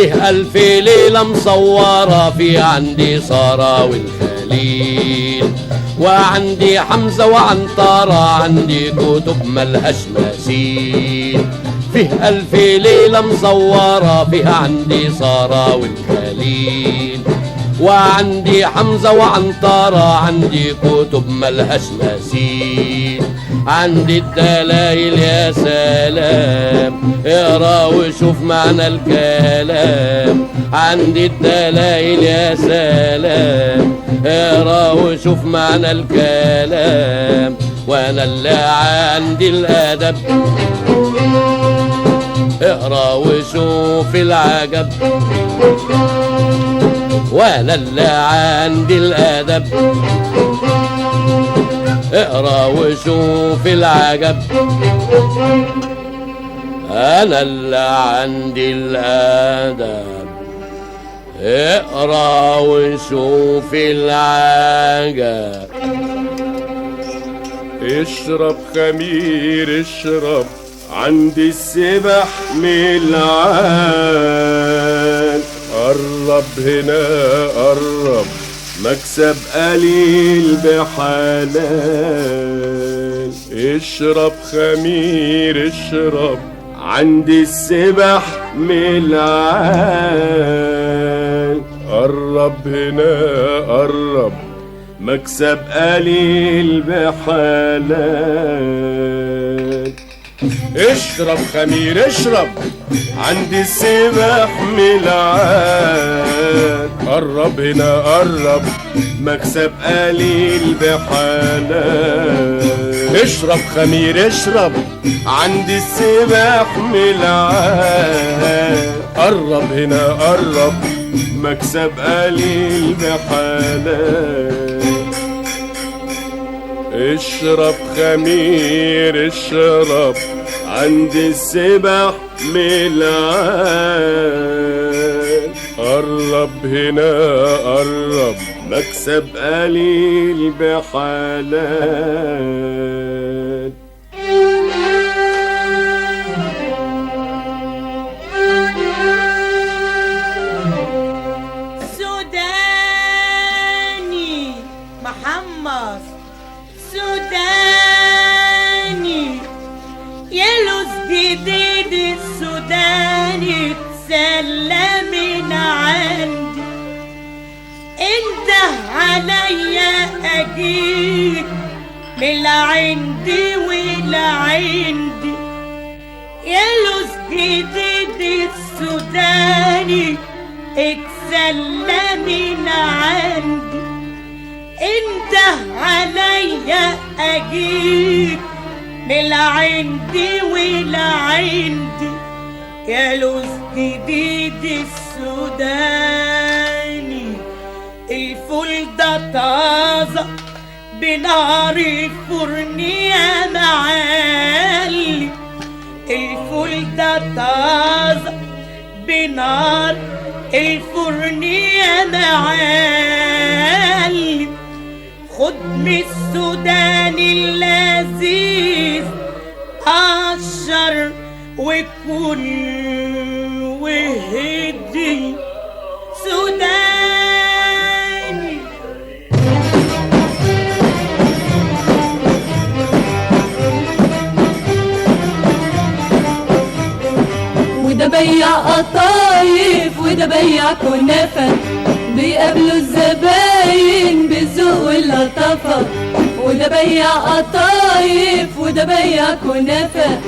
فيه ألف ليلة مصورة، في عندي سارة والخليل، وعندي حمزة وعنترة، عندي كتب ملهاش مثيل. فيه ألف ليلة مصورة، فيها عندي سارة والخليل، وعندي حمزة وعنترة، عندي كتب ملهاش مثيل. عندي الدلايل يا سلام، اقرا وشوف معنى الكلام. عندي الدلايل يا سلام، اقرا وشوف معنى الكلام. وانا اللي عندي الادب، اقرا وشوف العجب. وانا اللي عندي الادب، اقرا وشوف العجب. انا اللي عندي الادب، اقرا وشوف العجب. اشرب خمير اشرب، عندي السبح ملعان. قرب هنا قرب، مكسب قليل بحلال. اشرب خمير اشرب، عندي السبح ملعان. قرب هنا قرب، مكسب قليل بحلال. اشرب خمير اشرب، عندي السبح ملعان. قرب هنا قرب، مكسب قليل بحلال. اشرب خمير اشرب، عندي السبح ملعان. قرب هنا قرب، مكسب قليل بحلال. اشرب خمير اشرب، عندي السبح ملعان. قرب هنا قرب، مكسب قليل بحلال. سوداني محمص، سوداني يلوز جديد السوداني تسلى من عندي. انت عليا اجيك من عندي ولا عندي. يلوز جديد السوداني اتسلى من عندي. انت عليا اجيك من عندي ولا عندي. يا لوز جديد السوداني، الفول ده طازة بنار الفرن يا معلي. الفول ده طازة بنار الفرن يا معلي. خد من السوداني اللذيذ، قشر وكل وهدي سوداني. وده بياع قطايف وده بياع كنافة، بيقابلوا الزباين بالذوق واللطافة. وده بياع قطايف وده بياع كنافة،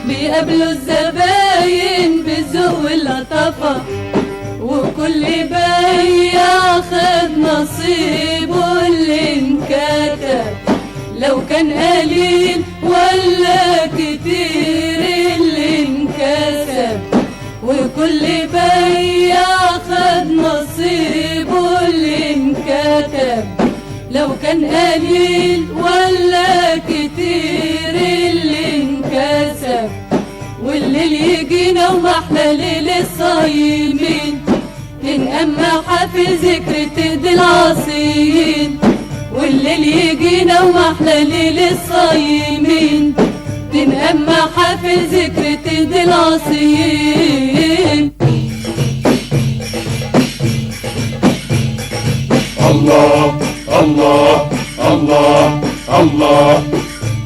بيقابلوا الزباين بالذوق واللطافة. وكل بياع خد نصيبه اللي انكتب، لو كان قليل ولا كتير اللي انكسب. وكل بياع خد نصيبه اللي انكتب، لو كان قليل ولا كتير اللي انكسب. والليل يجينا ومحلى ليل الصايمين، تنقمح في ذكر تهدي العصيين. والليل يجينا ومحلى ليل الصايمين، تنقمح في ذكر تهدي العصيين. الله الله الله الله.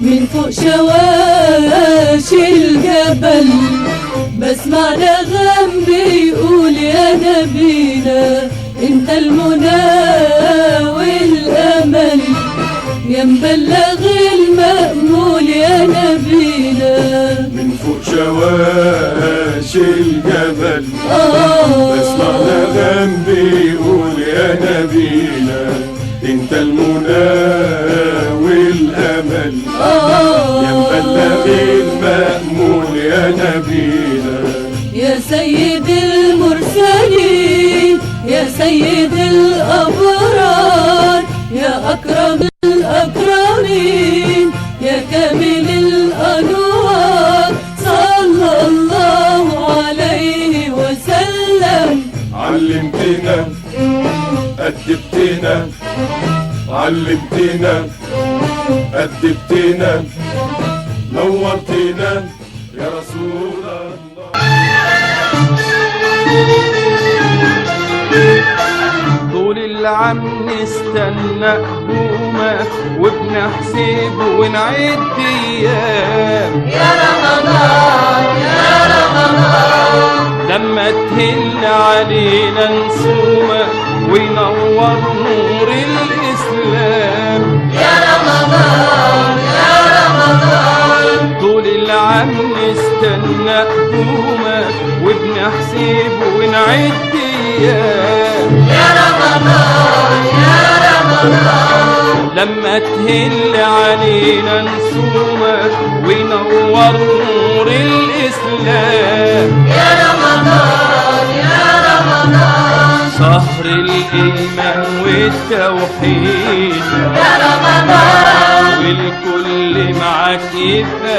من فوق شواشي الجبل بسمع نغم بيقول يا نبينا انت المنى والامل يا مبلغ المأمول يا نبينا. من فوق شواشي الجبل بسمع نغم بيقول يا نبينا انت المنى والامل يا مبلغ المأمول يا نبينا. يا سيد المرسلين يا سيد الأبرار يا أكرم الأكرمين يا كامل الأنوار صلى الله عليه وسلم. علمتنا أدبتنا علمتنا أدبتنا نورتنا يا رسول الله. طول العام نستنى قدومك وبنحسب ونعد ايام يا رمضان يا رمضان لما تهل علينا نصومك وينور نور الاسلام يا رمضان يا رمضان. طول العام نستنى قدومك وبنحسب ونعد ايام يا رمضان يا رمضان لما تهل علينا نصومك وينور نور الإسلام يا رمضان يا رمضان. شهر الإيمان والتوحيد يا رمضان والكل معاك يبقى